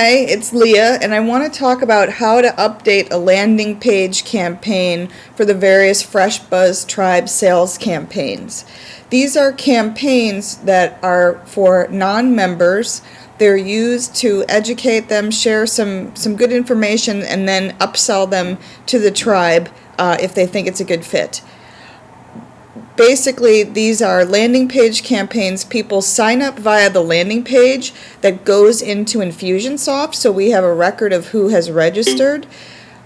Hi, it's Leah, and I want to talk about how to update a landing page campaign for the various Fresh Buzz Tribe sales campaigns. These are campaigns that are for non-members. They're used to educate them, share some good information, and then upsell them to the tribe if they think it's a good fit. Basically, these are landing page campaigns. People sign up via the landing page that goes into Infusionsoft, so we have a record of who has registered.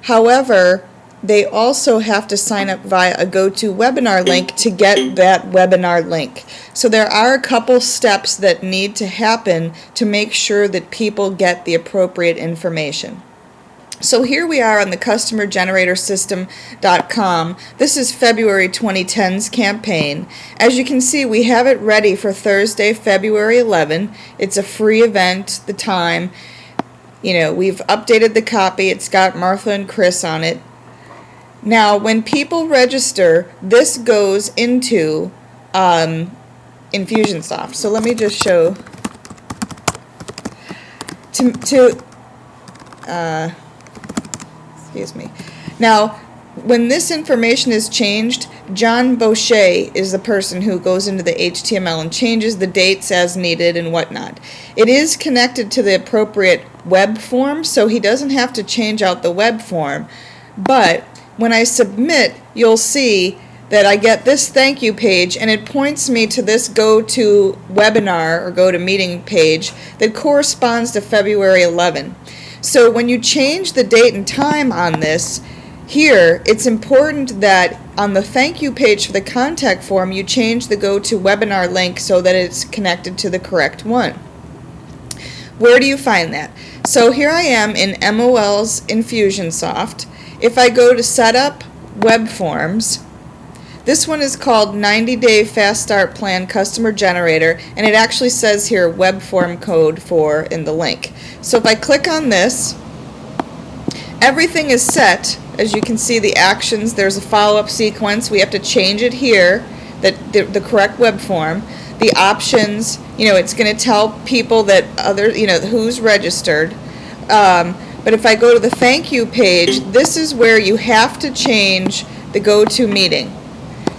However, they also have to sign up via a GoToWebinar link to get that webinar link. So there are a couple steps that need to happen to make sure that people get the appropriate information. So here we are on the customergeneratorsystem.com. This is February 2010's campaign. As you can see, we have it ready for Thursday, February 11. It's a free event, the time. We've updated the copy. It's got Martha and Chris on it. Now, when people register, this goes into Infusionsoft. So let me just show excuse me. Now, when this information is changed, John Boucher is the person who goes into the HTML and changes the dates as needed and whatnot. It is connected to the appropriate web form, so he doesn't have to change out the web form. But when I submit, you'll see that I get this thank you page, and it points me to this GoToWebinar or GoToMeeting page that corresponds to February 11. So when you change the date and time on this, here, it's important that on the thank you page for the contact form, you change the GoToWebinar link so that it's connected to the correct one. Where do you find that? So here I am in MOL's Infusionsoft. If I go to Setup Web Forms, this one is called 90-Day Fast Start Plan Customer Generator, and it actually says here web form code 4 in the link. So if I click on this, everything is set. As you can see, the actions, there's a follow-up sequence. We have to change it here, the correct web form. The options, it's going to tell people that who's registered. But if I go to the thank you page, this is where you have to change the GoToMeeting.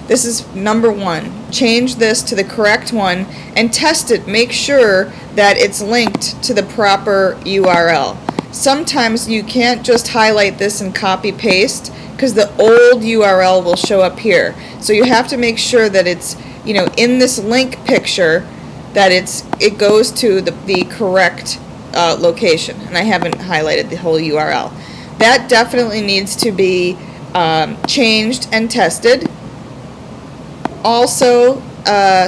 This is number 1. Change this to the correct one and test it. Make sure that it's linked to the proper URL. Sometimes you can't just highlight this and copy paste because the old URL will show up here. So you have to make sure that it's in this link picture that it goes to the correct location. And I haven't highlighted the whole URL. That definitely needs to be changed and tested. Also,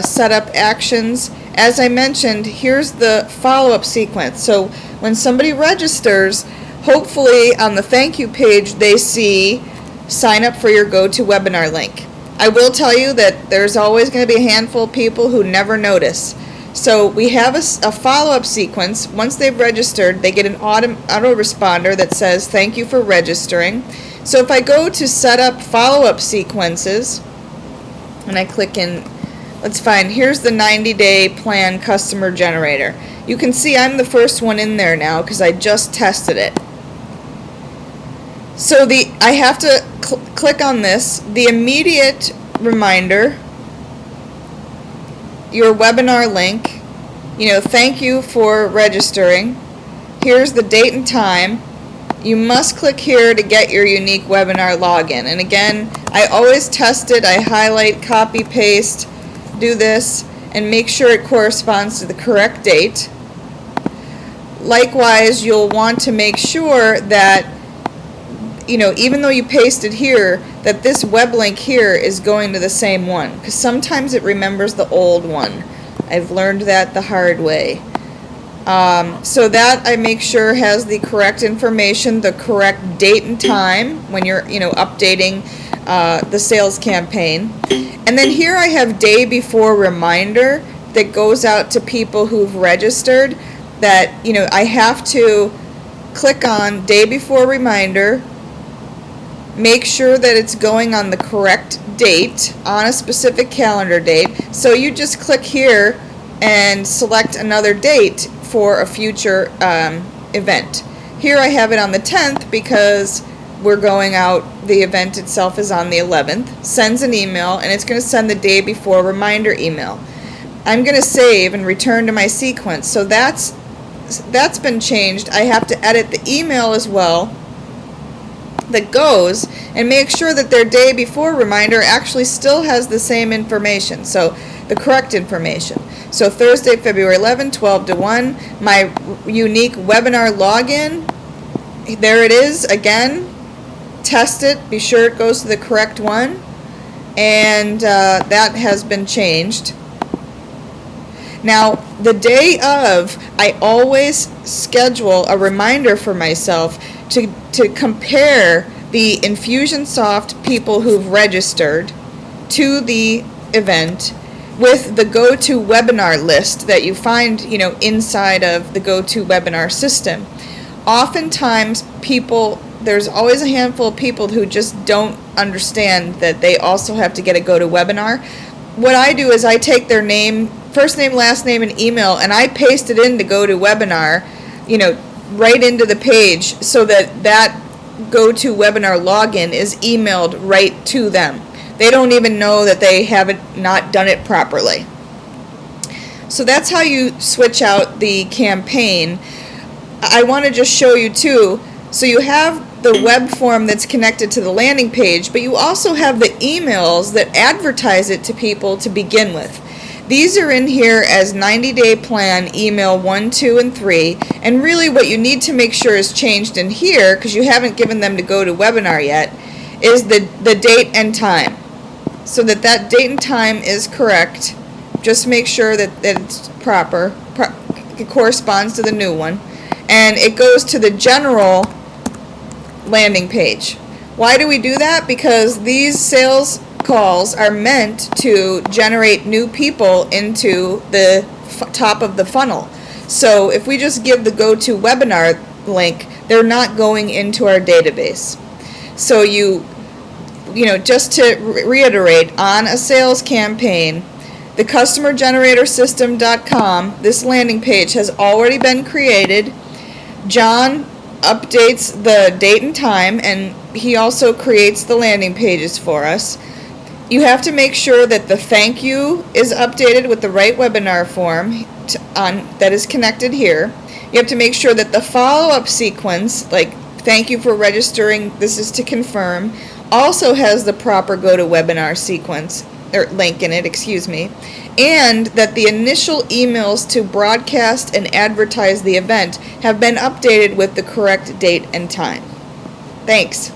set up actions. As I mentioned, here's the follow-up sequence. So when somebody registers, hopefully on the thank you page they see sign up for your GoToWebinar link. I will tell you that there's always going to be a handful of people who never notice. So we have a follow-up sequence. Once they've registered, they get an autoresponder that says thank you for registering. So if I go to set up follow-up sequences, and I click in, let's find, here's the 90-day plan customer generator. You can see I'm the first one in there now because I just tested it. So I have to click on this, the immediate reminder, your webinar link, thank you for registering. Here's the date and time. You must click here to get your unique webinar login. And again, I always test it. I highlight, copy, paste, do this, and make sure it corresponds to the correct date. Likewise, you'll want to make sure that, even though you pasted here, that this web link here is going to the same one, because sometimes it remembers the old one. I've learned that the hard way. So that I make sure has the correct information, the correct date and time when you're, updating the sales campaign. And then here I have day before reminder that goes out to people who've registered that, I have to click on day before reminder, make sure that it's going on the correct date on a specific calendar date. So you just click here and select another date for a future event. Here I have it on the 10th because we're going out, the event itself is on the 11th. Sends an email, and it's going to send the day before reminder email. I'm going to save and return to my sequence. So that's been changed. I have to edit the email as well that goes and make sure that their day before reminder actually still has the same information, so the correct information. So Thursday, February 11, 12 to 1, my unique webinar login, there it is again. Test it, be sure it goes to the correct one, and that has been changed. Now, the day of, I always schedule a reminder for myself to compare the Infusionsoft people who've registered to the event with the GoToWebinar list that you find, inside of the GoToWebinar system. Oftentimes, there's always a handful of people who just don't understand that they also have to get a GoToWebinar. What I do is I take their name, first name, last name, and email, and I paste it into GoToWebinar, right into the page so that GoToWebinar login is emailed right to them. They don't even know that they haven't not done it properly. So that's how you switch out the campaign. I want to just show you too. So you have the web form that's connected to the landing page, but you also have the emails that advertise it to people to begin with. These are in here as 90-day plan, email 1, 2, and 3. And really what you need to make sure is changed in here, because you haven't given them to GoToWebinar yet, is the date and time. So that date and time is correct. Just make sure that it's proper. It corresponds to the new one. And it goes to the general landing page. Why do we do that? Because these sales calls are meant to generate new people into the top of the funnel. So if we just give the GoToWebinar link, they're not going into our database. So just to reiterate, on a sales campaign, the customergeneratorsystem.com, this landing page has already been created. John updates the date and time, and he also creates the landing pages for us. You have to make sure that the thank you is updated with the right webinar form that is connected here. You have to make sure that the follow-up sequence, like thank you for registering, this is to confirm, also has the proper GoToWebinar sequence, or link in it, and that the initial emails to broadcast and advertise the event have been updated with the correct date and time. Thanks.